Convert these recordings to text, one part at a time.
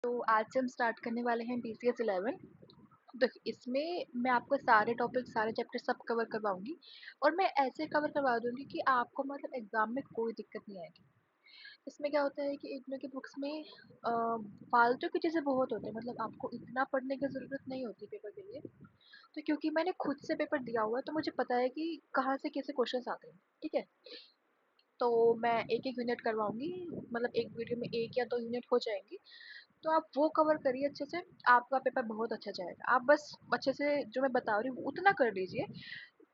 तो आज से हम स्टार्ट करने वाले हैं BCS 11। तो इसमें मैं आपको सारे टॉपिक सारे चैप्टर सब कवर करवाऊंगी और मैं ऐसे कवर करवा दूंगी कि आपको मतलब एग्जाम में कोई दिक्कत नहीं आएगी। इसमें क्या होता है कि इग्नू की बुक्स में फालतू की चीज़ें बहुत होते हैं, मतलब आपको इतना पढ़ने की ज़रूरत नहीं होती पेपर के लिए। तो क्योंकि मैंने खुद से पेपर दिया हुआ है तो मुझे पता है कि कहाँ से कैसे क्वेश्चंस आते हैं, ठीक है। तो मैं एक एक यूनिट करवाऊंगी, मतलब एक वीडियो में एक या दो यूनिट हो जाएंगी। तो आप वो कवर करिए अच्छे से, आपका पेपर बहुत अच्छा जाएगा। आप बस अच्छे से जो मैं बता रही हूँ उतना कर लीजिए।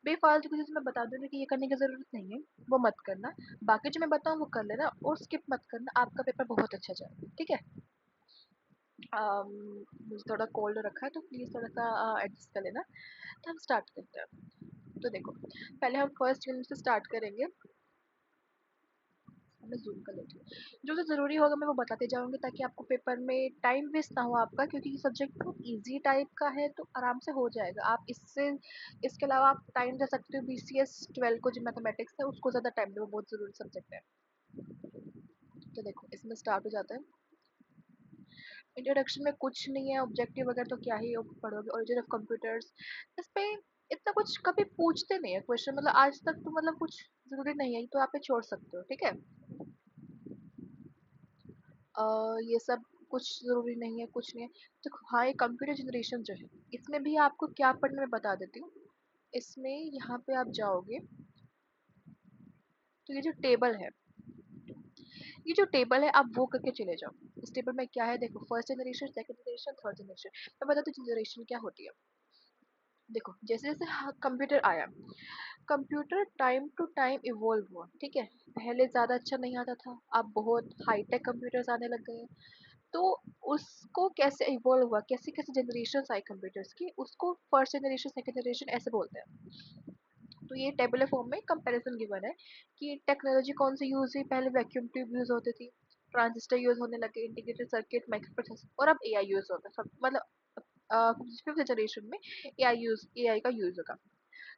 बेफालतू की चीज़ मैं बता दूँगी कि ये करने की ज़रूरत नहीं है, वो मत करना। बाकी जो मैं बताऊँ वो कर लेना और स्किप मत करना, आपका पेपर बहुत अच्छा जाएगा, ठीक है। मुझे थोड़ा कोल्ड रखा है तो प्लीज़ थोड़ा सा एडजस्ट कर लेना। तो हम स्टार्ट करते हैं। तो देखो, पहले हम फर्स्ट यूनिट से स्टार्ट करेंगे। मैं ज़ूम कर लेती हूँ। जो जो ज़रूरी होगा मैं वो बताते जाऊँगी ताकि आपको पेपर में टाइम वेस्ट ना हो आपका, क्योंकि ये सब्जेक्ट बहुत ईज़ी टाइप का है तो आराम से हो जाएगा। आप इससे इसके अलावा आप टाइम दे सकते हो BCS 12 को, जो मैथमेटिक्स है उसको ज़्यादा टाइम दो, वो बहुत ज़रूरी सब्जेक्ट है। तो देखो इसमें स्टार्ट हो जाता है। इंट्रोडक्शन में कुछ नहीं है, ऑब्जेक्टिव वगैरह तो क्या ही पढ़ोगे। ओरिजिन ऑफ कंप्यूटर्स, इस पे इतना कुछ कभी पूछते नहीं है क्वेश्चन, मतलब आज तक तो मतलब कुछ ज़रूरी नहीं है, तो आप पे छोड़ सकते हो, ठीक है। ये सब कुछ ज़रूरी नहीं है, कुछ नहीं है। तो हाँ, ये कंप्यूटर जनरेशन जो है इसमें भी आपको क्या पढ़ना मैं बता देती हूँ। इसमें यहाँ पे आप जाओगे तो ये जो टेबल है, ये जो टेबल है आप वो करके चले जाओ। इस टेबल में क्या है देखो, first generation, second generation, third generation. मैं बताती हूँ जनरेशन क्या होती है। देखो जैसे जैसे कंप्यूटर आया, computer time to time evolve हुआ, ठीक है। पहले ज़्यादा अच्छा नहीं आता था, अब बहुत हाईटेक कंप्यूटर्स आने लग गए हैं। तो उसको कैसे इवॉल्व हुआ, कैसे कैसे जनरेशन आई कंप्यूटर्स की, उसको फर्स्ट जनरेशन सेकंड जनरेशन ऐसे बोलते हैं। तो ये टेबुलर फॉर्म में कंपैरिजन गिवन है कि टेक्नोलॉजी कौन सी यूज हुई। पहले वैक्यूम ट्यूब यूज होती थी, ट्रांजिस्टर यूज होने लगे, इंटीग्रेटेड सर्किट, माइक्रोप्रोसेसर, और अब AI यूज होता है सब, मतलब फिफ्थ जनरेशन में AI का यूज होगा।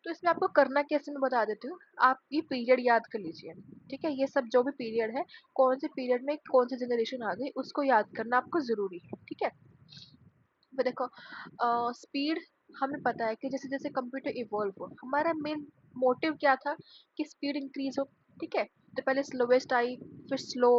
तो इसमें आपको करना कैसे मैं बता देती हूँ। आप ये पीरियड याद कर लीजिए, ठीक है। ये सब जो भी पीरियड है, कौन से पीरियड में कौन सी जनरेशन आ गई उसको याद करना आपको जरूरी है, ठीक है। तो देखो, स्पीड हमें पता है कि जैसे जैसे कंप्यूटर इवॉल्व हो, हमारा मेन मोटिव क्या था कि स्पीड इंक्रीज हो, ठीक है। तो पहले स्लोवेस्ट आई, फिर स्लो,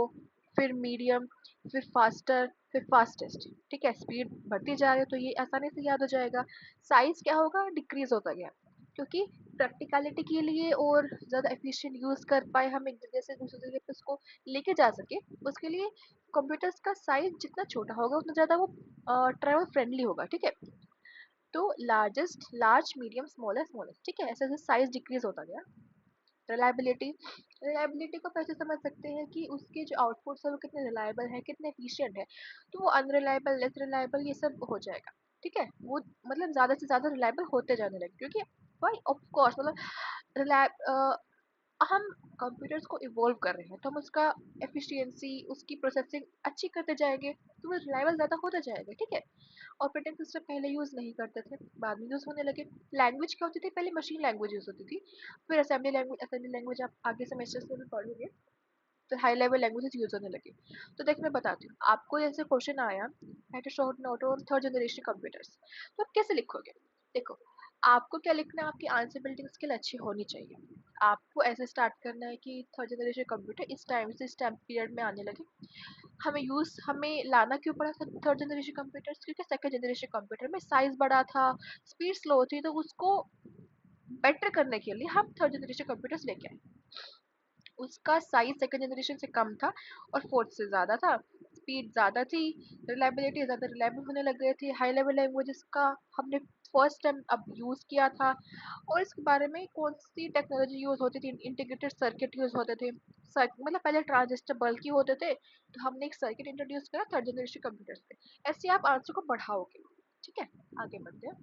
फिर मीडियम, फिर फास्टर, फिर फास्टेस्ट, ठीक है। स्पीड बढ़ती जा रही है तो ये आसानी से याद हो जाएगा। साइज क्या होगा, डिक्रीज होता गया, क्योंकि प्रैक्टिकलिटी के लिए और ज़्यादा एफिशिएंट यूज़ कर पाए, हम एक जगह से दूसरी जगह पे उसको लेके जा सके, उसके लिए कंप्यूटर्स का साइज जितना छोटा होगा उतना ज़्यादा वो ट्रैवल फ्रेंडली होगा, ठीक है। तो largest, large, medium, smallest, smallest, ठीक है। ऐसे ऐसे साइज डिक्रीज होता गया। रिलायबिलिटी, रिलायबिलिटी को कैसे समझ सकते हैं कि उसके जो आउटपुट्स है वो कितने रिलायबल है, कितने एफिशिएंट है। तो वो अनरिलायबल, लेस रिलायबल, ये सब हो जाएगा, ठीक है। वो मतलब ज़्यादा से ज़्यादा रिलायबल होते जाने लगे, क्योंकि भाई ऑफ कोर्स मतलब रिलाय हम कंप्यूटर्स को इवॉल्व कर रहे हैं तो हम उसका एफिशिएंसी, उसकी प्रोसेसिंग अच्छी करते जाएंगे तो वो रिलायबल ज़्यादा होता जाएगा, ठीक है। ऑपरेटिंग सिस्टम पहले यूज़ नहीं करते थे, बाद में यूज़ होने लगे। लैंग्वेज क्या होती थी, पहले मशीन लैंग्वेज यूज़ होती थी, फिर असेंबली लैंग्वेज आप आगे सेमेस्टर्स में भी पढ़ोगे, फिर हाई लेवल लैंग्वेजेस यूज़ होने लगी। तो देखिए मैं बताती हूँ आपको, जैसे क्वेश्चन आया how to short note on third generation computers, तो आप कैसे लिखोगे। देखो, आपको क्या लिखना है, आपकी आंसर बिल्डिंग स्किल अच्छी होनी चाहिए। आपको ऐसे स्टार्ट करना है कि थर्ड जनरेशन कंप्यूटर इस टाइम से इस टाइम पीरियड में आने लगे। हमें लाना क्यों पड़ा था थर्ड जनरेशन कंप्यूटर्स, क्योंकि सेकंड जनरेशन कंप्यूटर में साइज बड़ा था, स्पीड स्लो थी, तो उसको बेटर करने के लिए हम थर्ड जनरेशन कंप्यूटर्स लेके आए। उसका साइज सेकंड जनरेशन से कम था और फोर्थ से ज़्यादा था, स्पीड ज़्यादा थी, रिलायबिलिटी ज़्यादा रिलायबल होने लग गए थे। हाई लेवल लैंग्वेजेस का हमने फर्स्ट टाइम अब यूज़ किया था। और इसके बारे में कौन सी टेक्नोलॉजी यूज़ होती थी, इंटीग्रेटेड सर्किट यूज़ होते थे। मतलब पहले ट्रांजिस्टर बल्कि होते थे, तो हमने एक सर्किट इंट्रोड्यूस करा थर्ड जनरेशन कंप्यूटर्स पे। ऐसे आप आंसर को बढ़ाओगे, ठीक है। आगे बढ़ते हैं।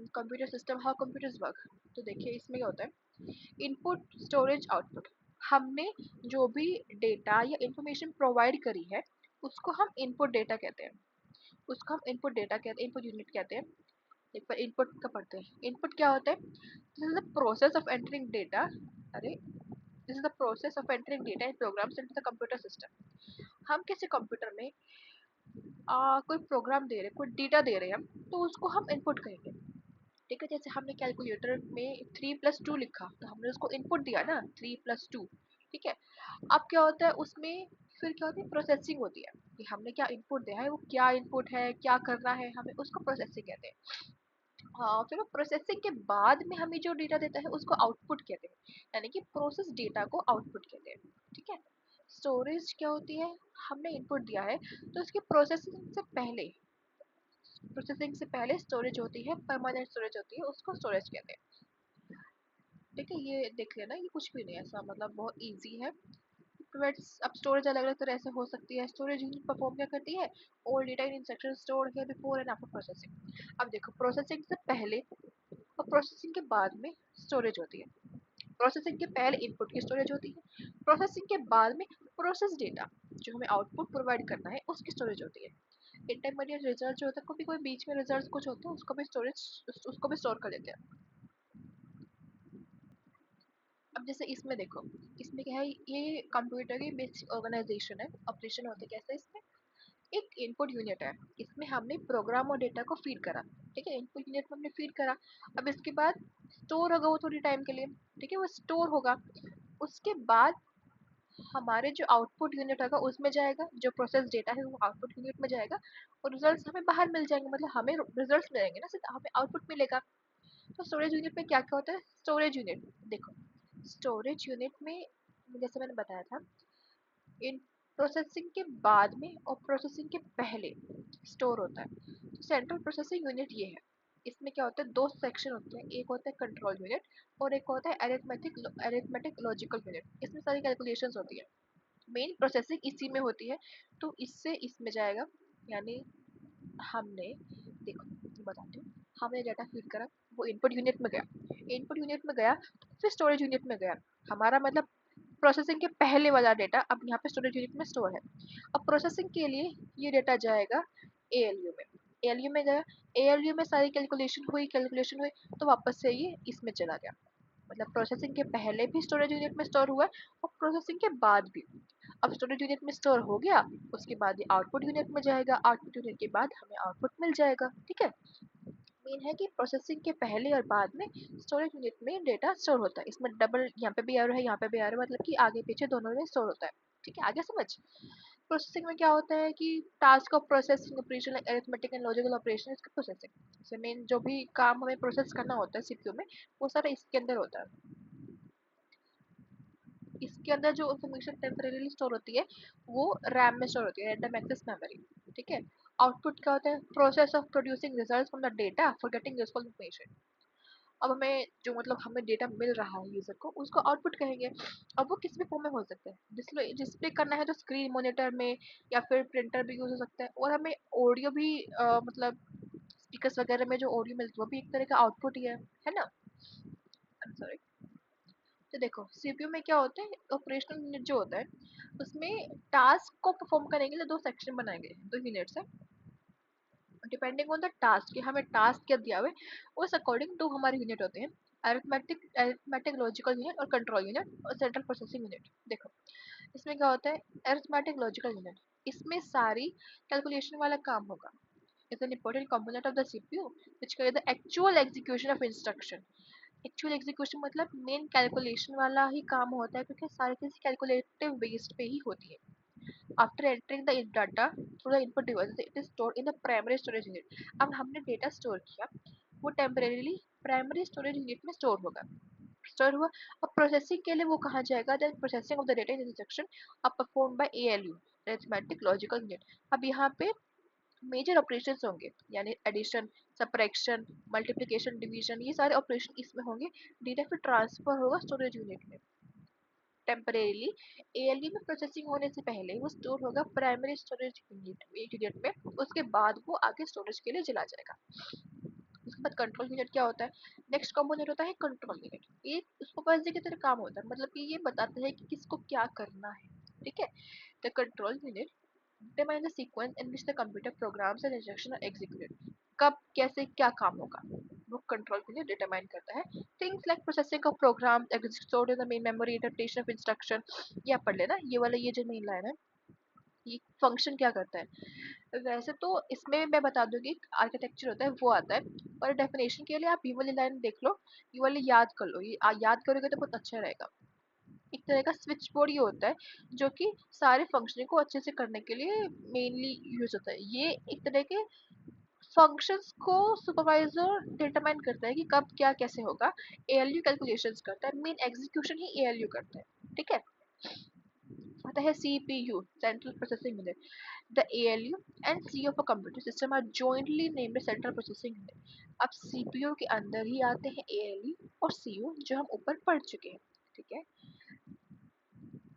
Computer system, how computers work. तो देखिए इसमें क्या होता है, इनपुट, स्टोरेज, आउटपुट। हमने जो भी डेटा या इंफॉर्मेशन प्रोवाइड करी है उसको हम इनपुट डेटा कहते हैं, उसको हम इनपुट डेटा कहते हैं, इनपुट यूनिट कहते हैं। एक बार इनपुट का पढ़ते हैं। इनपुट क्या होता है, this is the process of entering data. अरे this is the process of entering data in programs into the computer system. हम किसी कंप्यूटर में कोई प्रोग्राम दे रहे हैं, कोई डेटा दे रहे हैं हम, तो उसको हम इनपुट करेंगे। ठीक है, जैसे हमने कैलकुलेटर में 3+2 लिखा तो हमने उसको इनपुट दिया ना, 3+2। ठीक है, अब क्या होता है उसमें, फिर क्या होती है, प्रोसेसिंग होती है कि हमने क्या इनपुट दिया है, वो क्या इनपुट है, क्या करना है हमें, उसको प्रोसेसिंग कहते हैं। हाँ, फिर वो प्रोसेसिंग के बाद में हमें जो डेटा देता है उसको आउटपुट कहते हैं, यानी कि प्रोसेस डेटा को आउटपुट कहते हैं। ठीक है, स्टोरेज क्या होती है, हमने इनपुट दिया है तो उसकी प्रोसेसिंग से पहले स्टोरेज होती है, परमानेंट स्टोरेज होती है, उसको स्टोरेज कहते हैं। ठीक है, ये देख लेना, ये कुछ भी नहीं है ऐसा, मतलब बहुत इजी है। प्रोवाइड्स, अब स्टोरेज अलग अलग तरह से हो सकती है। स्टोरेज यूनिट परफॉर्म क्या करती है, all data in instruction stored here before and after processing. अब देखो, प्रोसेसिंग से पहले और प्रोसेसिंग के बाद में स्टोरेज होती है। प्रोसेसिंग के पहले इनपुट की स्टोरेज होती है, प्रोसेसिंग के बाद में प्रोसेस डेटा जो हमें आउटपुट प्रोवाइड करना है उसकी स्टोरेज होती है। इंटरमीडिएट रिजल्ट जो होता है, कभी कोई बीच में रिजल्ट कुछ होते हैं उसको भी स्टोरेज, उसको भी स्टोर कर देते हैं। अब जैसे इसमें देखो, इसमें क्या है, ये कंप्यूटर की बेसिक ऑर्गेनाइजेशन है, ऑपरेशन होते कैसे इसमें। एक इनपुट यूनिट है, इसमें हमने प्रोग्राम और डेटा को फीड करा। ठीक है, इनपुट यूनिट में हमने फीड करा। अब इसके बाद स्टोर होगा वो थोड़ी टाइम के लिए। ठीक है, वो स्टोर होगा, उसके बाद हमारे जो आउटपुट यूनिट होगा उसमें जाएगा, जो प्रोसेस डेटा है वो आउटपुट यूनिट में जाएगा, और रिजल्ट्स हमें बाहर मिल जाएंगे, मतलब हमें रिजल्ट्स मिलेंगे ना, सिर्फ हमें आउटपुट मिलेगा। तो स्टोरेज यूनिट में क्या क्या होता है, स्टोरेज यूनिट देखो, स्टोरेज यूनिट में जैसे मैंने बताया था, इन प्रोसेसिंग के बाद में और प्रोसेसिंग के पहले स्टोर होता है। तो सेंट्रल प्रोसेसिंग यूनिट ये है। इसमें क्या होता है, दो सेक्शन होते हैं, एक होता है कंट्रोल यूनिट और एक होता है अरिथमेटिक लॉजिकल यूनिट। इसमें सारी कैलकुलेशंस होती है, मेन प्रोसेसिंग इसी में होती है। तो इससे इसमें जाएगा, यानी हमने, देखो मैं बताती हूँ, हमने डाटा फीड करा, वो इनपुट यूनिट में गया, इनपुट यूनिट में गया, फिर स्टोरेज यूनिट में गया। हमारा मतलब प्रोसेसिंग के पहले वाला डेटा अब यहाँ पे स्टोरेज यूनिट में स्टोर है। अब प्रोसेसिंग के लिए ये डेटा जाएगा एएलयू में, एएलयू में गया, एएलयू में सारी कैलकुलेशन हुई तो वापस से ये इसमें चला गया। मतलब प्रोसेसिंग के पहले भी स्टोरेज यूनिट में स्टोर हुआ है और प्रोसेसिंग के बाद भी। अब स्टोरेज यूनिट में स्टोर हो गया, उसके बाद ये आउटपुट यूनिट में जाएगा, आउटपुट यूनिट के बाद हमें आउटपुट मिल जाएगा। ठीक है, मेन है कि प्रोसेसिंग के पहले और बाद में स्टोरेज यूनिट में डेटा स्टोर होता है। इसमें डबल, यहाँ पे भी एरो है, यहाँ पे भी एरो, मतलब कि आगे पीछे दोनों में स्टोर होता है। ठीक है, आगे समझ। प्रोसेसिंग में क्या होता है कि task of processing operation like arithmetic and logical operation, इसका प्रोसेसिंग, जैसे मेन जो भी काम हमें प्रोसेस करना होता है सीपीयू में, वो सारा इसके अंदर होता है। इसके अंदर जो इंफॉर्मेशन टेम्परेली स्टोर होती है वो रैम में स्टोर होती है, रैंडम एक्सेस मेमोरी। ठीक है, आउटपुट क्या होता है, process of producing results from the data for getting useful information. अब हमें जो, मतलब हमें डेटा मिल रहा है यूजर को, उसको आउटपुट कहेंगे। अब वो किस भी फॉर्म में हो सकता है, डिस्प्ले डिस्प्ले करना है तो स्क्रीन मॉनिटर में, या फिर प्रिंटर भी यूज हो सकता है। और हमें ऑडियो भी मतलब स्पीकर्स वगैरह में जो ऑडियो मिलती है वो भी एक तरह का आउटपुट ही है ना। सॉरी। तो देखो, सीपीयू में क्या होता है, ऑपरेशनल यूनिट जो होता है उसमें टास्क को परफॉर्म करने के लिए दो सेक्शन बनाए गए हैं, दो यूनिट्स है। डिपेंडिंग ऑन द टास्क, कि हमें टास्क क्या दिया हुआ है उस अकॉर्डिंग दो हमारे यूनिट होते हैं, अरिथमेटिक लॉजिकल यूनिट और कंट्रोल यूनिट और सेंट्रल प्रोसेसिंग यूनिट। देखो, इसमें क्या होता है, अरिथमेटिक लॉजिकल यूनिट, इसमें सारी कैलकुलेशन वाला काम होगा। Is an important component of the CPU which carry the actual execution of instruction। Actual execution मतलब मेन कैलकुलेशन वाला ही काम होता है, क्योंकि सारी चीज़ कैलकुलेटिव बेस्ड पे ही होती है। After entering the data through the input device it is stored in the primary storage unit. अब हमने डेटा स्टोर किया, वो टेम्परेरीली प्राइमरी स्टोरेज यूनिट में स्टोर होगा, स्टोर हुआ। अब प्रोसेसिंग के लिए वो कहाँ जाएगा, the processing of the data in instruction अब perform by ALU, arithmetic logical unit. अब यहाँ पे मेजर ऑपरेशंस होंगे, यानी एडिशन, सब्ट्रैक्शन, मल्टीप्लिकेशन, डिवीजन, ये सारे ऑपरेशन इसमें होंगे। डेटा फिर ट्रांसफर होगा स्टोरेज यूनिट में टेम्परेरीली। एएलयू में प्रोसेसिंग होने से पहले वो स्टोर होगा प्राइमरी स्टोरेज यूनिट, एक यूनिट में, उसके बाद वो आगे स्टोरेज के लिए चला जाएगा। उसके बाद कंट्रोल यूनिट क्या होता है, नेक्स्ट कंपोनेंट होता है कंट्रोल यूनिट। ये सुपरवाइजर की तरह काम होता है, मतलब कि ये बताता है कि किसको क्या करना है। ठीक है, the control unit determine the sequence in which the computer programs and instruction are executed। कब कैसे क्या काम होगा, वो कंट्रोल के लिए डिटरमाइन करता है। Things like processing of program stored in the main memory, interpretation of instruction, ये आप पढ़ लेना, ये वाला ये जो मेन लाइन है ये फंक्शन क्या करता है। वैसे तो इसमें मैं बता दूंगी आर्किटेक्चर होता है वो आता है, पर डेफिनेशन के लिए आप ये वाली लाइन देख लो, ये वाली याद कर लो, ये याद करोगे तो बहुत अच्छा रहेगा। एक तरह का स्विच बोर्ड ये होता है जो कि सारे फंक्शनिंग को अच्छे से करने के लिए मेनली यूज होता है। ये एक तरह के फंक्शंस को सुपरवाइजर डिटरमाइन करता है कि कब क्या कैसे होगा। एएलयू कैलकुलेशंस करता है, मेन एग्जीक्यूशन ही एएलयू करता है, ठीक है। आता है CPU, central processing unit. The ALU and CU of a computer system are jointly named central processing unit. अब सीपीयू के अंदर ही आते हैं एएलयू और सीयू जो हम ऊपर पढ़ चुके हैं, ठीक है।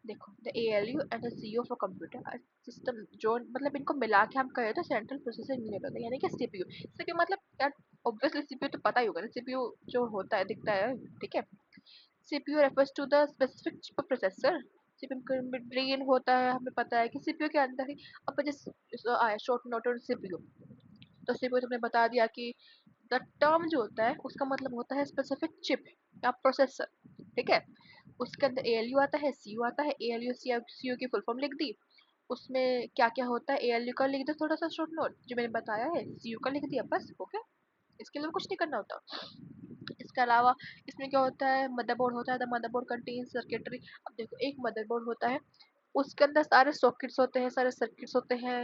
देखो the ALU and the CU of a computer system जो मतलब इनको मिला के हम कहें तो सेंट्रल प्रोसेसिंग यूनिट होता है, यानी कि सीपीयू। सीपीयू मतलब यार ऑब्वियसली सीपीयू तो पता ही होगा ना, सीपीयू जो होता है दिखता है, ठीक है। CPU refers to the specific chip processor. CPU में ब्रेन होता है, हमें पता है कि सीपीयू के अंदर ही अब जैसे आया शॉर्ट नोट और सीपीयू, तो सीपीयू तुमने बता दिया कि द टर्म जो होता है उसका मतलब होता है स्पेसिफिक चिप या प्रोसेसर, ठीक है। उसके अंदर एएलयू आता है, सीयू आता है, एएलयू सीयू की फुल फॉर्म लिख दी, उसमें क्या क्या होता है एएलयू का लिख दो थोड़ा सा शॉर्ट नोट जो मैंने बताया है, सीयू का लिख दिया, बस हो गया। इसके अलावा कुछ नहीं करना होता। इसके अलावा इसमें क्या होता है, मदरबोर्ड होता है, द मदरबोर्ड कंटेन्स सर्किटरी। अब देखो एक मदरबोर्ड होता है, उसके अंदर सारे सॉकेट्स होते हैं, सारे सर्किट्स होते हैं।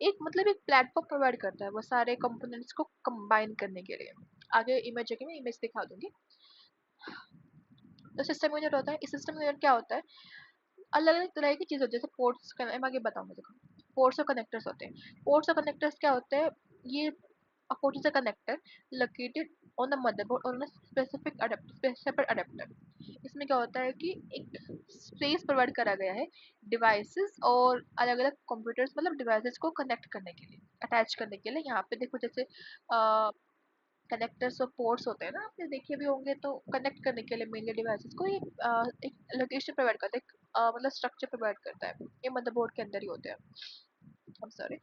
एक मतलब एक प्लेटफॉर्म प्रोवाइड करता है वो सारे कंपोनेंट्स को कंबाइन करने के लिए। आगे इमेज जगह मैं इमेज दिखा दूंगी। तो सिस्टम यूनिट होता है, इस सिस्टम यूनिट क्या होता है, अलग अलग तरह की चीज होती है, जैसे पोर्ट्स का मैं आगे बताऊंगा। देखो पोर्ट्स और कनेक्टर्स होते हैं। पोर्ट्स और कनेक्टर्स क्या होते हैं, ये a port is a connector located on the motherboard or on a specific separate adapter। इसमें क्या होता है कि एक स्पेस प्रोवाइड करा गया है डिवाइसेस और अलग अलग कंप्यूटर्स मतलब डिवाइसेस को कनेक्ट करने के लिए, अटैच करने के लिए। यहाँ पे देखो जैसे कनेक्टर्स और पोर्ट्स होते हैं ना, आपने देखे भी होंगे, तो कनेक्ट करने के लिए मेनली डिवाइसेस को एक लोकेशन प्रोवाइड करता है, मतलब स्ट्रक्चर प्रोवाइड करता है, ये मदरबोर्ड के अंदर ही होते हैं। I'm sorry।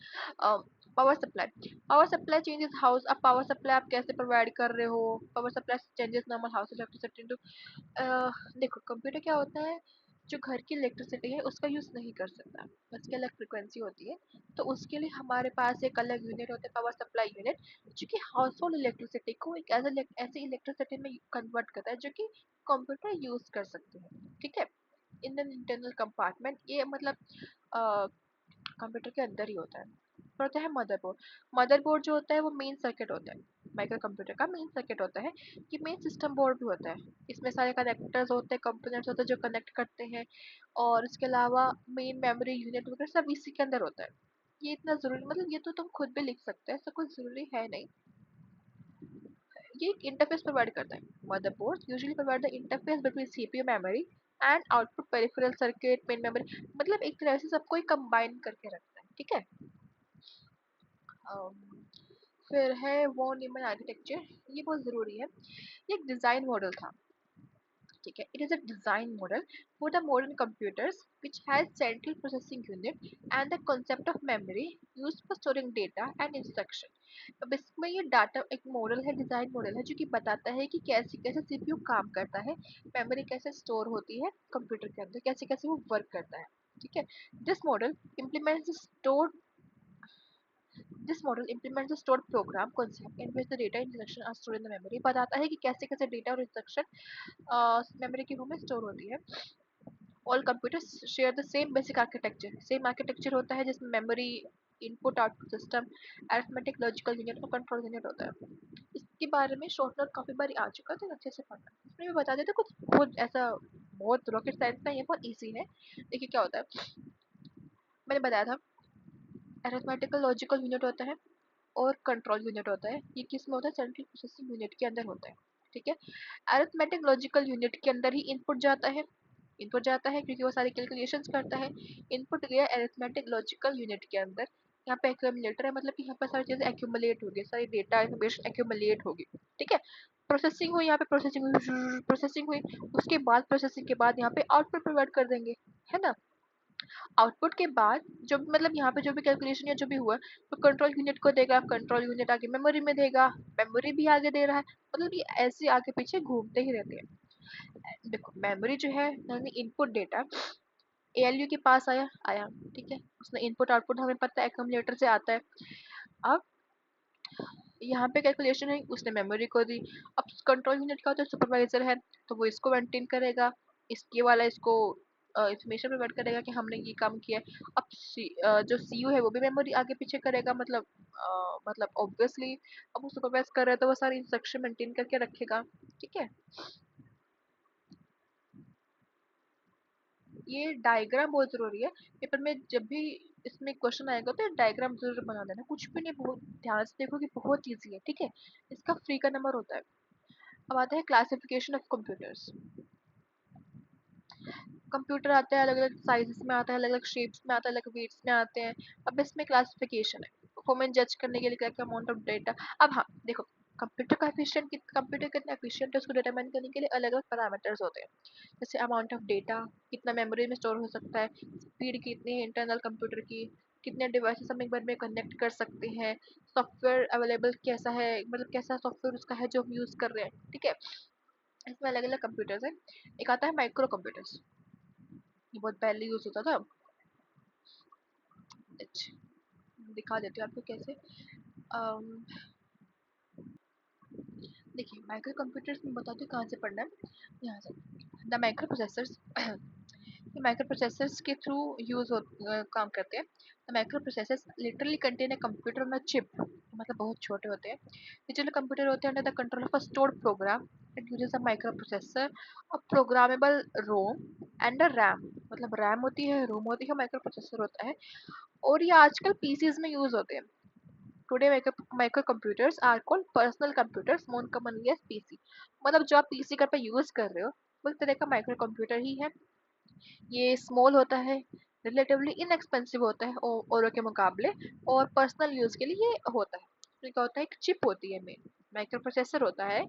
Power supply, power supply changes house. अब पावर सप्लाई आप कैसे प्रोवाइड कर रहे हो, power supply changes normal house electricity to. देखो कंप्यूटर क्या होता है, जो घर की इलेक्ट्रिसिटी है उसका यूज नहीं कर सकता, उसकी अलग फ्रिक्वेंसी होती है। तो उसके लिए हमारे पास एक अलग यूनिट होता है, पावर सप्लाई यूनिट, जो कि हाउस होल्ड इलेक्ट्रिसिटी को एक ऐसे इलेक्ट्रिसिटी में कन्वर्ट करता है जो कि कंप्यूटर यूज कर सकते हैं, ठीक है। इन द इंटरनल कंपार्टमेंट, ये मतलब कंप्यूटर के अंदर ही होता है। फिर होता है मदरबोर्ड। मदरबोर्ड जो होता है वो मेन सर्किट होता है, माइक्रो कंप्यूटर का मेन सर्किट होता है। ये मेन सिस्टम बोर्ड भी होता है, इसमें सारे कनेक्टर्स होते हैं, कंपोनेंट्स होते हैं जो कनेक्ट करते हैं। और इसके अलावा मेन मेमोरी यूनिट वगैरह सब इसी के अंदर होता है। ये इतना जरूरी मतलब ये तो तुम खुद भी लिख सकते हैं, ऐसा कुछ जरूरी है नहीं। ये एक इंटरफेस प्रोवाइड करता है। Motherboard usually provide the interface between CPU memory and output peripheral circuit main memory, मतलब एक तरह से सबको ही कंबाइन करके रखता है, ठीक है। अम, फिर है वो न्यूमन आर्किटेक्चर, ये बहुत ज़रूरी है। ये एक डिज़ाइन मॉडल था, ठीक है। It is a design model for the modern computers which has central processing unit and the concept of memory used for storing data and instruction. अब इसमें ये डाटा एक मॉडल है, डिज़ाइन मॉडल है, जो कि बताता है कि कैसे कैसे सीपीयू काम करता है, मेमोरी कैसे स्टोर होती है कंप्यूटर के अंदर, कैसे कैसे वो वर्क करता है, ठीक है। This model implements store This model implements the stored program concept in which the data instruction are stored in the memory। बताता है कि कैसे कैसे डेटा और इंस्ट्रक्शन मेमोरी के रूप में स्टोर होती है। All computers share the same basic architecture। Same architecture होता है जिसमें memory, input output system, arithmetic logical unit और कंट्रोल यूनिट होता है। इसके बारे में शॉर्ट नोट काफी बार आ चुका है, तो अच्छे से पढ़ना। इसमें भी बता देते कुछ बहुत ऐसा बहुत रॉकेट साइंस नहीं है, बहुत इजी है। देखिए क्या होता है, मैंने बताया था अरिथमेटिकल लॉजिकल यूनिट होता है और कंट्रोल यूनिट होता है। ये किस में होता है, सेंट्रल प्रोसेसिंग यूनिट के अंदर होता है, ठीक है। अरिथमेटिक लॉजिकल यूनिट के अंदर ही इनपुट जाता है क्योंकि वो सारी कैलकुलेशंस करता है। इनपुट गया अरिथमेटिक लॉजिकल यूनिट के अंदर। यहाँ पे एक्यूमुलेटर है, मतलब कि यहाँ पर सारी चीजें एक्यूमुलेट होगी, सारी डेटा इन्फॉर्मेशन एक्यूमुलेट होगी, ठीक है। प्रोसेसिंग हुई, यहाँ पे प्रोसेसिंग हुई, उसके बाद प्रोसेसिंग के बाद यहाँ पे आउटपुट प्रोवाइड कर देंगे, है ना। आउटपुट के बाद जो भी मतलब यहाँ पे जो भी कैलकुलेशन या जो भी हुआ तो कंट्रोल यूनिट को देगा, कंट्रोल यूनिट आगे मेमोरी में देगा, मेमोरी भी आगे दे रहा है, मतलब ये ऐसे आगे पीछे घूमते ही रहते हैं। देखो मेमोरी जो है यानी इनपुट डेटा एएलयू के पास आया आया, ठीक है, उसने इनपुट आउटपुट हमें पता है एक्यूमुलेटर से आता है। अब यहाँ पे कैलकुलेशन है उसने मेमोरी को दी। अब कंट्रोल यूनिट का तो सुपरवाइजर है तो वो इसको मेंटेन करेगा, इसके वाला इसको इंफॉर्मेशन प्रोवाइड करेगा कि हमने ये काम किया है। अब जो सीयू है वो भी मेमोरी आगे पीछे करेगा, मतलब ऑब्वियसली अब वो सुपरवाइज कर रहा है तो वो सारी इंस्ट्रक्शन मेंटेन करके रखेगा, ठीक है। ये डायग्राम बहुत जरूरी है पेपर में, जब भी इसमें क्वेश्चन आएगा तो डायग्राम जरूर बना देना, कुछ भी नहीं, बहुत ध्यान से देखो कि बहुत इजी है, ठीक है। इसका फ्री का नंबर होता है। अब आता है क्लासिफिकेशन ऑफ कंप्यूटर्स। कंप्यूटर आता है अलग अलग साइजेस में, आता है अलग अलग शेप्स में, आता है अलग वेट्स में आते हैं। अब इसमें क्लासिफिकेशन है परफॉर्मेंस जज करने के लिए क्या क्या अमाउंट ऑफ डेटा। अब हाँ देखो, कंप्यूटर का एफिशिएंट कंप्यूटर कितना एफिशिएंट है उसको डिटरमाइन करने के लिए अलग अलग पैरामीटर्स होते हैं, जैसे अमाउंट ऑफ डेटा, कितना मेमोरी में स्टोर हो सकता है, स्पीड कितनी है इंटरनल कंप्यूटर की, कितने डिवाइसेस हम एक बार में कनेक्ट कर सकते हैं, सॉफ्टवेयर अवेलेबल कैसा है, मतलब कैसा सॉफ्टवेयर उसका है जो हम यूज कर रहे हैं, ठीक है। इसमें अलग अलग कंप्यूटर्स है। एक आता है माइक्रो कंप्यूटर्स, ये बहुत पहले यूज होता था। अच्छा, दिखा देती हूँ आपको कैसे। अम, देखिए माइक्रो कंप्यूटर्स में बताती हूँ कहाँ से पढ़ना है, यहाँ से। द माइक्रो प्रोसेसर्स ये माइक्रो प्रोसेसर्स के थ्रू काम करते हैं। The micro processors literally contain a computer on a chip, मतलब बहुत छोटे होते हैं। डिजिटल कंप्यूटर होते हैं under the control of a stored program, it uses a micro processor, a programmable Rome and a RAM, मतलब रैम होती है, रोम होती है, माइक्रो प्रोसेसर होता है। और ये आजकल पीसीज में यूज होते हैं। Today micro computers are called personal computers, more commonly as PC, मतलब जो आप पीसी घर पे यूज कर रहे हो वो एक तरह का माइक्रो कंप्यूटर ही है। ये स्मॉल होता है, रिलेटिवली इनएक्सपेंसिव होता है औरों के मुकाबले, और पर्सनल यूज के लिए होता है। तो क्या होता है, एक चिप होती है मेन, माइक्रो प्रोसेसर होता है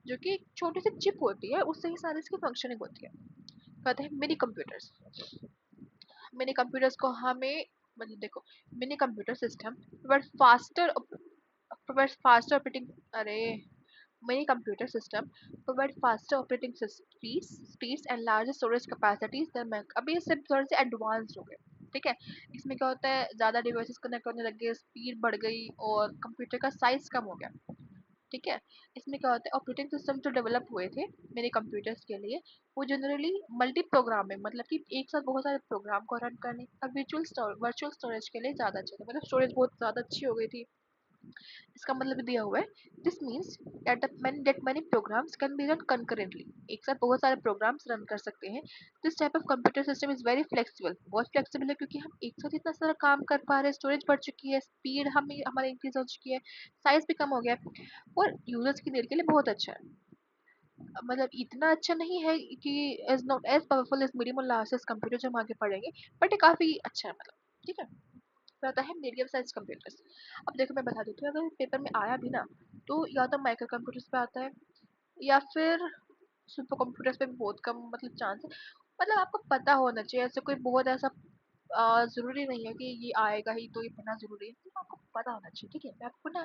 जो कि एक छोटी सी चिप होती है, उससे ही सारी इसकी फंक्शनिंग होती है। कहते हैं मिनी कंप्यूटर्स। मिनी कंप्यूटर्स को हमें, मतलब देखो, mini computer system but faster provide faster operating, अरे, many computer system provide faster operating speeds and larger storage capacities than Mac। अभी ये सब थोड़े से एडवांस्ड हो गए, ठीक है। इसमें क्या होता है, ज़्यादा डिवाइसेस कनेक्ट होने लग गए, स्पीड बढ़ गई और कंप्यूटर का साइज कम हो गया, ठीक है। इसमें क्या होता है, ऑपरेटिंग सिस्टम जो डेवलप हुए थे मेरे कंप्यूटर्स के लिए, वो जनरली मल्टी प्रोग्रामिंग, मतलब कि एक साथ बहुत सारे प्रोग्राम को रन करने, और वर्चुअल स्टोरेज के लिए ज़्यादा अच्छे थे, मतलब स्टोरेज बहुत ज़्यादा अच्छी हो गई थी। इसका मतलब दिया हुआ है, this means that many programs can be run concurrently, एक साथ बहुत सारे प्रोग्राम्स रन कर सकते हैं। This type of computer system is very flexible, बहुत फ्लेक्सिबल है क्योंकि हम एक साथ इतना सारा काम कर पा रहे हैं, स्टोरेज बढ़ चुकी है, स्पीड हमें हमारी इंक्रीज हो चुकी है, साइज भी कम हो गया है, और यूजर्स की नीड के लिए बहुत अच्छा है। मतलब इतना अच्छा नहीं है कि is not as powerful as medium और लार्ज साइज कंप्यूटर जो हम आगे पढ़ेंगे, बट ये काफी अच्छा है, मतलब ठीक है। फिर आता है मीडियम साइज कंप्यूटर्स। अब देखो मैं बता देती हूँ, अगर पेपर में आया भी ना तो या तो माइक्रो कंप्यूटर्स पे आता है या फिर सुपर कंप्यूटर्स पे भी बहुत कम मतलब चांस है। मतलब आपको पता होना चाहिए, ऐसे कोई बहुत ऐसा जरूरी नहीं है कि ये आएगा ही तो ये पढ़ना जरूरी है, तो आपको पता होना चाहिए, ठीक है। मैं आपको ना,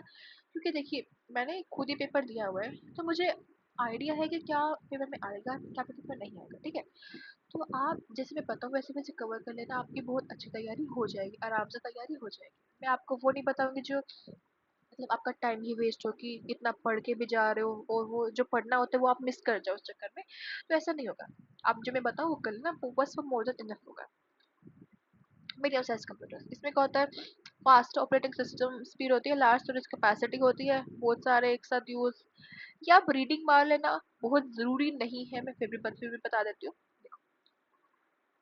क्योंकि देखिए मैंने खुद ही पेपर दिया हुआ है तो मुझे आइडिया है कि क्या पेपर में आएगा क्या पेपर में नहीं आएगा, ठीक है। तो आप जैसे मैं बताऊँ वैसे वैसे कवर कर लेना, आपकी बहुत अच्छी तैयारी हो जाएगी, आराम से तैयारी हो जाएगी। मैं आपको वो नहीं बताऊंगी जो मतलब आपका टाइम ही वेस्ट हो कि इतना पढ़ के भी जा रहे हो और वो जो पढ़ना होता है वो आप मिस कर जाओ उस चक्कर में, तो ऐसा नहीं होगा। आप जो मैं बताऊँ वो कर लेना, वो बस वो मोर देन इनफ होगा। मीडियम साइज कंप्यूटर, इसमें क्या होता है, फास्ट ऑपरेटिंग सिस्टम स्पीड होती है, लार्ज स्टोरेज कैपेसिटी होती है, बहुत सारे एक साथ यूज, या आप रीडिंग मार लेना, बहुत जरूरी नहीं है, मैं फिर भी बता देती हूँ।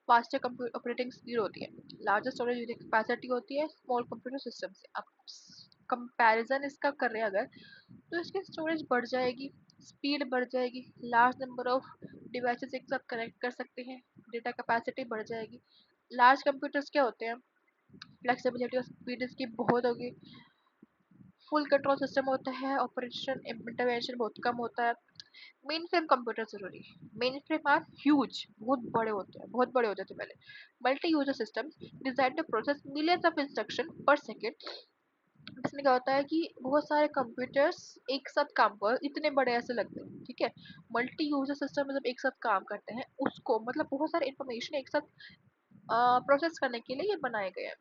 फास्टर कंप्यूटर ऑपरेटिंग स्पीड होती है, लार्जर स्टोरेज यूनिट कैपेसिटी होती है स्मॉल कंप्यूटर सिस्टम से। अब कंपैरिजन इसका कर रहे हैं अगर, तो इसकी स्टोरेज बढ़ जाएगी, स्पीड बढ़ जाएगी, लार्ज नंबर ऑफ डिवाइसेस एक साथ कनेक्ट कर सकते हैं, डेटा कैपेसिटी बढ़ जाएगी। लार्ज कंप्यूटर्स क्या होते हैं, फ्लेक्सिबिलिटी और स्पीड इसकी बहुत होगी, फुल कंट्रोल सिस्टम होता है, ऑपरेशन इंटरवेंशन बहुत कम होता है, मेन फ्रेम कंप्यूटर जरूरी है। मेन फ्रेम आर ह्यूज, बहुत बड़े होते हैं, बहुत बड़े होते थे पहले। Multi user system design to process millions of instruction per second. इसमें क्या होता है कि बहुत सारे कंप्यूटर्स एक साथ काम कर, इतने बड़े ऐसे लगते हैं, ठीक है। मल्टी यूजर सिस्टम में जब एक साथ काम करते हैं उसको मतलब बहुत सारे इंफॉर्मेशन एक साथ प्रोसेस करने के लिए ये बनाए गए हैं।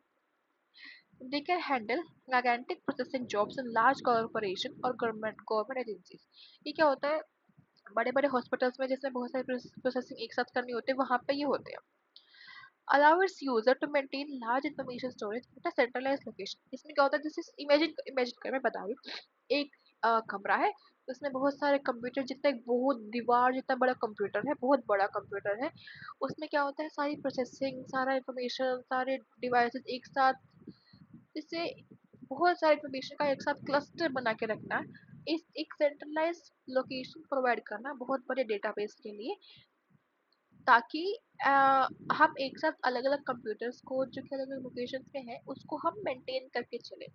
They can handle gigantic processing jobs in large corporation और गवर्नमेंट एजेंसीज। ये क्या होता है, बड़े बड़े हॉस्पिटल्स में जैसे बहुत सारी प्रोसेसिंग एक साथ करनी होती है, वहां पे ये होते हैं। allow its user to maintain large information storage at a centralized location। इसमें क्या होता है, जैसे इमेजिन इमेजिन कर, मैं बता रही हूँ, एक कमरा है, उसमें बहुत सारे कंप्यूटर, जितना एक बहुत दीवार जितना बड़ा कंप्यूटर है, बहुत बड़ा कंप्यूटर है। उसमें क्या होता है, सारी प्रोसेसिंग, सारा इंफॉर्मेशन, सारे डिवाइसेस एक साथ, जिससे बहुत सारे इंफॉर्मेशन का एक साथ क्लस्टर बना के रखना, इस एक सेंट्रलाइज लोकेशन प्रोवाइड करना बहुत बड़े डेटाबेस के लिए, ताकि हम एक साथ अलग अलग कंप्यूटर्स को जो कि अलग अलग लोकेशन पे है उसको हम मेंटेन करके चले,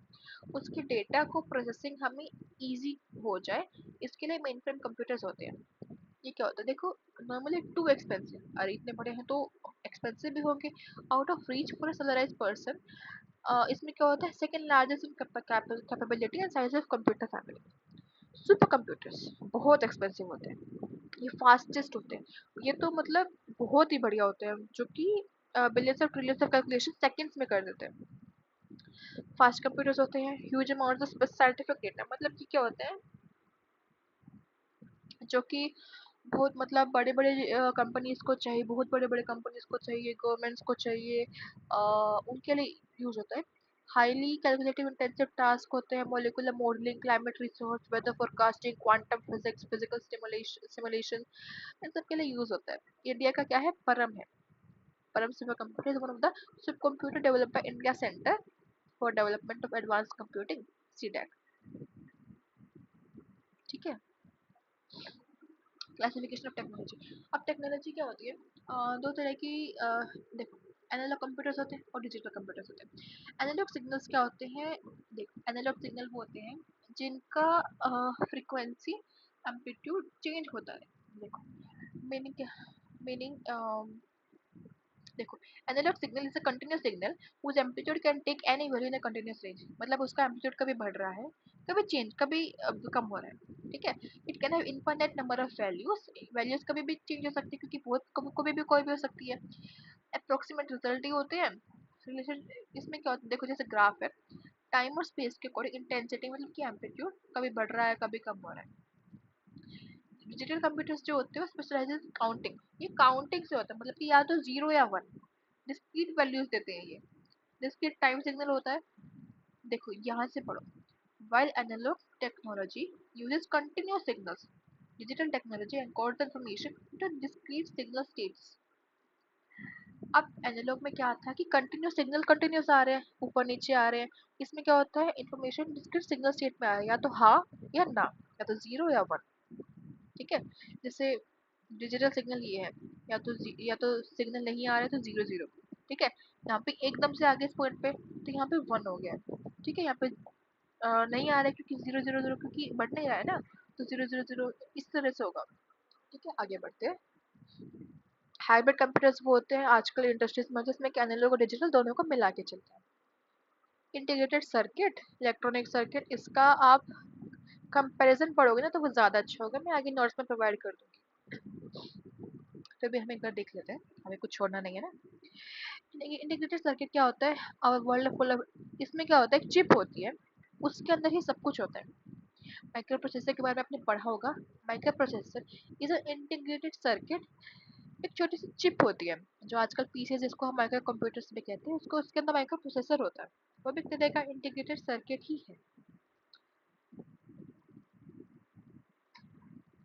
उसके डेटा को प्रोसेसिंग हमें इजी हो जाए। इसके लिए मेन फ्रेम कंप्यूटर्स होते हैं। ये क्या होता है, देखो, नॉर्मली टू एक्सपेंसिव, अरे इतने बड़े हैं तो एक्सपेंसिव भी होंगे, out of reach for a salaried person. इसमें क्या होता है, second largest in capability and size of computer family. Super computers बहुत एक्सपेंसिव होते हैं, ये फास्टेस्ट होते हैं, ये तो मतलब बहुत ही बढ़िया होते हैं, जो कि बिलियंस और ट्रिलियंस ऑफ कैलकुलेशन सेकंड्स में कर देते हैं। फास्ट कंप्यूटर्स होते हैं, huge amount of scientific data, मतलब कि क्या होता है, जो कि बहुत मतलब बड़े बड़े कंपनीज को चाहिए, बहुत बड़े बड़े कंपनीज को चाहिए, गवर्नमेंट्स को चाहिए, उनके लिए यूज होता है। हाईली कैलकुलेटिव इंटेंसिव टास्क होते हैं, molecular modelling, climate research, weather forecasting, quantum physics, physical simulation, इन सब के लिए यूज होता है। इंडिया का क्या है, परम है। परम super computer is one of the super computer developed by India centre for development of advance computing, CDAC. ठीक है। Classification of technology. अब टेक्नोलॉजी क्या होती है, दो तरह की, देखो, एनालॉग कंप्यूटर्स होते हैं और डिजिटल कंप्यूटर्स होते हैं। एनालॉग सिग्नल्स क्या होते हैं, देखो, एनालॉग सिग्नल वो होते हैं जिनका फ्रीक्वेंसी एम्पलीट्यूड चेंज होता है। देखो, मीनिंग क्या, मीनिंग, देखो, analog signal is a continuous signal whose amplitude can take any value in a continuous range। मतलब उसका एम्पलीट्यूड कभी बढ़ रहा है, कभी चेंज, कभी कम हो रहा है, ठीक है। It can have infinite number of values, values कभी भी चेंज हो सकती है, क्योंकि बहुत कभी कभी भी कोई भी हो सकती है। अप्रोक्सीमेट रिजल्ट ही होते हैं रिलेशन। इसमें क्या होता है, देखो, जैसे ग्राफ है, टाइम और स्पेस के अकॉर्डिंग इंटेंसिटी, मतलब कि एम्पलीट्यूड कभी बढ़ रहा है, कभी कम हो रहा है। डिजिटल कंप्यूटर्स जो होते हैं वो स्पेशलाइज इन काउंटिंग, ये काउंटिंग से होता है, मतलब कि या तो जीरो या वन, डिस्क्रीट वैल्यूज देते हैं ये। डिस्क्रीट टाइम सिग्नल होता है, देखो यहाँ से पढ़ो। while analog technology uses continuous signals, digital technology encodes the information into discrete signal states। अब एनालॉग में क्या था कि कंटिन्यूस सिग्नल, कंटिन्यूस आ रहे हैं, ऊपर नीचे आ रहे हैं। इसमें क्या होता है, इंफॉर्मेशन डिस्क्रीट सिग्नल स्टेट में आ रहा है, या तो हाँ या ना, या तो जीरो या वन, ठीक है। जैसे डिजिटल सिग्नल ये है, या तो सिग्नल नहीं आ रहा है तो जीरो जीरो, ठीक है। यहाँ पे एकदम से आगे इस पॉइंट पे तो यहाँ पे वन हो गया, ठीक है। यहाँ पे नहीं आ रहा है क्योंकि जीरो जीरो जीरो, क्योंकि बढ़ नहीं रहा है ना, तो जीरो जीरो जीरो इस तरह से होगा, ठीक है। आगे बढ़ते हैं। हाइब्रिड कंप्यूटर्स वो होते हैं आजकल इंडस्ट्रीज में जिसमें कि एनालॉग और डिजिटल दोनों को मिला के चलते हैं। इंटीग्रेटेड सर्किट, इलेक्ट्रॉनिक सर्किट, इसका आप कंपैरिजन पढ़ोगे ना तो वो ज़्यादा अच्छा होगा, मैं आगे नोट्स में प्रोवाइड कर दूंगी। फिर भी हम एक बार देख लेते हैं, हमें कुछ छोड़ना नहीं है ना। इंटीग्रेटेड सर्किट क्या होता है, आवर वर्ल्ड फुल ऑफ, इसमें क्या होता है, एक चिप होती है, उसके अंदर ही सब कुछ होता है। माइक्रो प्रोसेसर के बारे में आपने पढ़ा होगा। Micro processor is a integrated circuit, एक छोटी सी चिप होती है, जो आजकल पीसी जिसको हम माइक्रो कंप्यूटर्स में कहते हैं, उसको उसके अंदर माइक्रो प्रोसेसर होता है, वो भी एक तरह का इंटीग्रेटेड सर्किट ही है।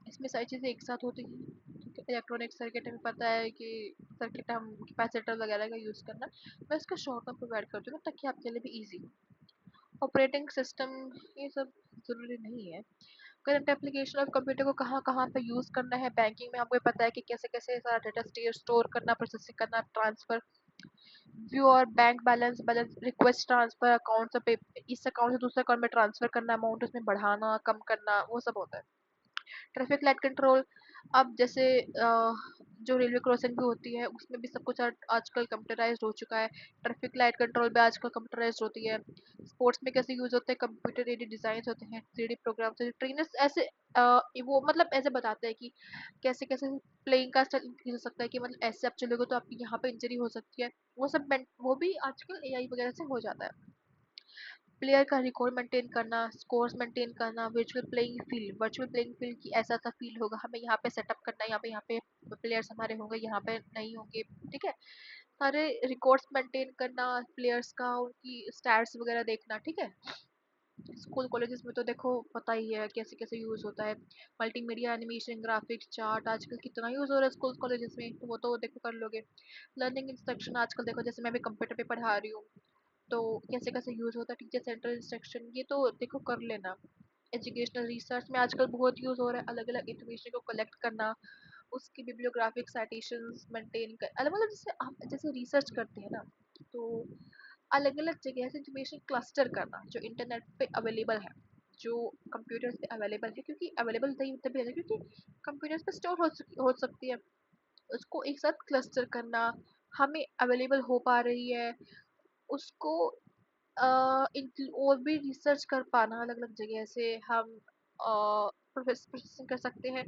इसमें सारी चीज़ें एक साथ होती हैं। इलेक्ट्रॉनिक सर्किट हमें पता है कि सर्किट हम कैपेसिटर वगैरह का यूज़ करना, मैं इसका शॉर्ट में प्रोवाइड करती हूँ ताकि आपके लिए भी ईजी हो। ऑपरेटिंग सिस्टम, ये सब ज़रूरी नहीं है। करंट एप्लीकेशन ऑफ कंप्यूटर को कहाँ कहाँ पे यूज़ करना है, बैंकिंग में हमको पता है कि कैसे कैसे सारा डेटा स्टोर करना, प्रोसेसिंग करना, ट्रांसफर, व्यू और bank balance, balance request, transfer, account से इस अकाउंट से दूसरे अकाउंट में ट्रांसफर करना, अमाउंट उसमें बढ़ाना कम करना, वो सब होता है। ट्रैफिक लाइट कंट्रोल, अब जैसे जो रेलवे क्रॉसिंग भी होती है उसमें भी सब कुछ आजकल कंप्यूटराइज्ड हो चुका है। ट्रैफिक लाइट कंट्रोल भी आजकल कंप्यूटराइज्ड होती है। स्पोर्ट्स में कैसे यूज होते हैं, कंप्यूटर एडेड डिजाइन होते हैं, 3D प्रोग्राम से ट्रेनर्स ऐसे वो मतलब ऐसे बताते हैं कि कैसे कैसे प्लेइंग का स्टाइल इंक्रीज हो सकता है, कि मतलब ऐसे आप चलोगे तो आपकी यहाँ पे इंजरी हो सकती है। वो सब वो भी आजकल एआई वगैरह से हो जाता है। प्लेयर का रिकॉर्ड मेंटेन करना, स्कोर्स मेंटेन करना, वर्चुअल प्लेइंग फील्ड की ऐसा सा फील होगा, हमें यहाँ पे सेटअप करना है, यहाँ पे प्लेयर्स हमारे होंगे, यहाँ पे नहीं होंगे, ठीक है। सारे रिकॉर्ड्स मेंटेन करना, प्लेयर्स का उनकी स्टैट्स वगैरह देखना, ठीक है। स्कूल कॉलेजेस में तो देखो पता ही है कैसे कैसे यूज होता है। मल्टीमीडिया एनिमेशन, ग्राफिक्स, चार्ट आजकल कितना यूज हो रहा है स्कूल कॉलेजेस में, तो वो तो देखो कर लोगे। लर्निंग इंस्ट्रक्शन आजकल देखो, जैसे मैं भी कंप्यूटर पे पढ़ा रही हूँ, तो कैसे कैसे यूज होता है टीचर सेंट्रल इंस्ट्रक्शन, ये तो देखो कर लेना। एजुकेशनल रिसर्च में आजकल बहुत यूज हो रहा है, अलग अलग इंफॉर्मेशन को कलेक्ट करना, उसकी बिब्लियोग्राफिक साइटेशंस मेंटेन कर, अलग अलग जैसे हम जैसे रिसर्च करते हैं ना, तो अलग अलग जगह से इंफॉर्मेशन क्लस्टर करना जो इंटरनेट पे अवेलेबल है, जो कंप्यूटर्स पे अवेलेबल है, क्योंकि अवेलेबल तभी है क्योंकि कंप्यूटर्स पे स्टोर हो सकती है, उसको एक साथ क्लस्टर करना, हमें अवेलेबल हो पा रही है उसको और भी रिसर्च कर पाना, अलग अलग जगह से हम प्रोसेसिंग कर सकते हैं,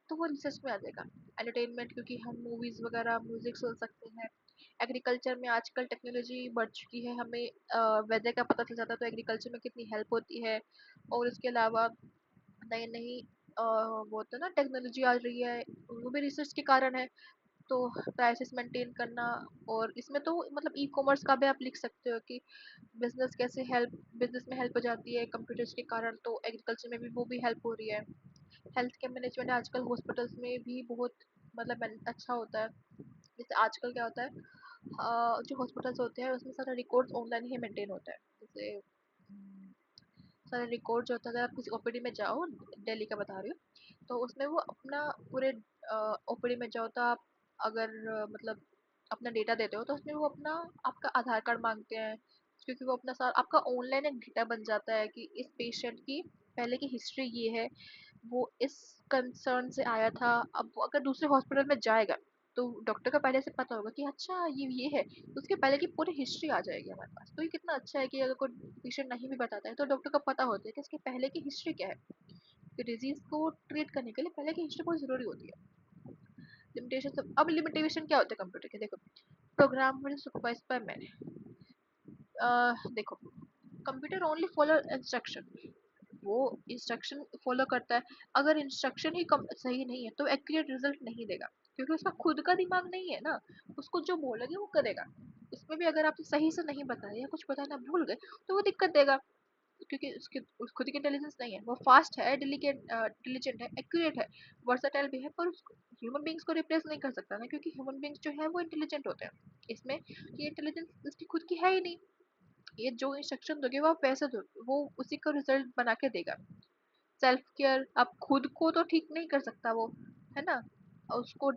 तो वो रिसर्च में आ जाएगा। एंटरटेनमेंट, क्योंकि हम मूवीज वगैरह म्यूजिक सुन सकते हैं। एग्रीकल्चर में आजकल टेक्नोलॉजी बढ़ चुकी है, हमें वेदर का पता चल जाता है, तो एग्रीकल्चर में कितनी हेल्प होती है। और इसके अलावा नई नई वो होता है ना टेक्नोलॉजी आ रही है, वो भी रिसर्च के कारण है। तो प्राइसेस मेंटेन करना, और इसमें तो मतलब ई कॉमर्स का भी आप लिख सकते हो कि बिजनेस में हेल्प हो जाती है कंप्यूटर्स के कारण, तो एग्रीकल्चर में भी वो भी हेल्प हो रही है। हेल्थ केयर मैनेजमेंट आजकल हॉस्पिटल्स में भी बहुत मतलब अच्छा होता है। जैसे आजकल क्या होता है, जो हॉस्पिटल्स होते हैं उसमें सारा रिकॉर्ड्स ऑनलाइन ही मेंटेन होता है। जैसे सारे रिकॉर्ड जो होता है, अगर आप किसी ओपीडी में जाओ, दिल्ली का बता रही हूँ, तो उसमें वो अपना पूरे ओपीडी में जाओ तो आप अगर मतलब अपना डेटा देते हो, तो उसमें वो अपना आपका आधार कार्ड मांगते हैं, क्योंकि वो अपना सारा आपका ऑनलाइन एक डेटा बन जाता है कि इस पेशेंट की पहले की हिस्ट्री ये है, वो इस कंसर्न से आया था। अब वो अगर दूसरे हॉस्पिटल में जाएगा, तो डॉक्टर का पहले से पता होगा कि अच्छा ये है, तो उसके पहले की पूरी हिस्ट्री आ जाएगी हमारे पास। तो ये कितना अच्छा है कि अगर कोई पेशेंट नहीं भी बताता है तो डॉक्टर को पता होता है कि इसके पहले की हिस्ट्री क्या है, कि डिजीज को ट्रीट करने के लिए पहले की हिस्ट्री बहुत जरूरी होती है। लिमिटेशन, अब लिमिटेशन क्या होता है कंप्यूटर के, देखो प्रोग्राम सुपरवाइज बाय मैन, देखो कंप्यूटर ओनली फॉलो इंस्ट्रक्शन, वो इंस्ट्रक्शन फॉलो करता है। अगर इंस्ट्रक्शन ही सही नहीं है तो एक्यूरेट रिजल्ट नहीं देगा, क्योंकि उसका खुद का दिमाग नहीं है ना, उसको जो बोलोगे वो करेगा। उसमें भी अगर आप सही से नहीं बताए या कुछ बताना भूल गए तो वो दिक्कत देगा, क्योंकि खुद की इंटेलिजेंस नहीं है। वो फास्ट है, डिलीजेंट है, एक्यूरेट है, वर्सटाइल भी है, पर उसको ह्यूमन बींग्स को रिप्लेस नहीं कर सकता ना, क्योंकि ह्यूमन बींग्स जो है वो इंटेलिजेंट होते हैं। इसमें ये इंटेलिजेंस उसकी खुद की है ही नहीं, ये जो इंस्ट्रक्शन दोगे वो आप वैसे दो, वो उसी का रिजल्ट बना के देगा। सेल्फ केयर, आप खुद को तो ठीक नहीं कर सकता वो, है ना, और उसको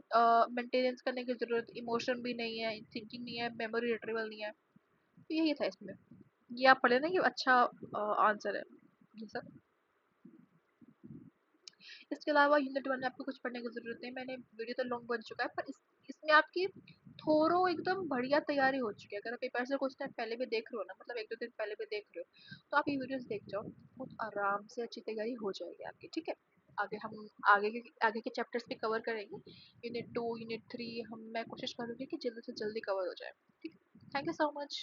मेंटेनेंस करने की जरूरत, इमोशन भी नहीं है, थिंकिंग नहीं है, मेमोरी रिट्रीवल नहीं है। तो यही था इसमें, ये आप पढ़े ना, ये अच्छा आंसर है ये सब। इसके अलावा यूनिट वन में आपको कुछ पढ़ने की जरूरत नहीं, मैंने वीडियो तो लॉन्ग बन चुका है, पर इसमें आपकी थोरो एकदम बढ़िया तैयारी हो चुकी है। अगर आप पेपर से कुछ टाइम पहले भी देख रहे हो ना, मतलब एक दो दिन पहले भी देख रहे हो, तो आप ये वीडियोस देख जाओ, बहुत आराम से अच्छी तैयारी हो जाएगी आपकी, ठीक है। आगे हम आगे के चैप्टर्स भी कवर करेंगे, यूनिट 2 यूनिट 3 हम मैं कोशिश करूँगी कि जल्दी से जल्दी कवर हो जाए, ठीक है। Thank you so much.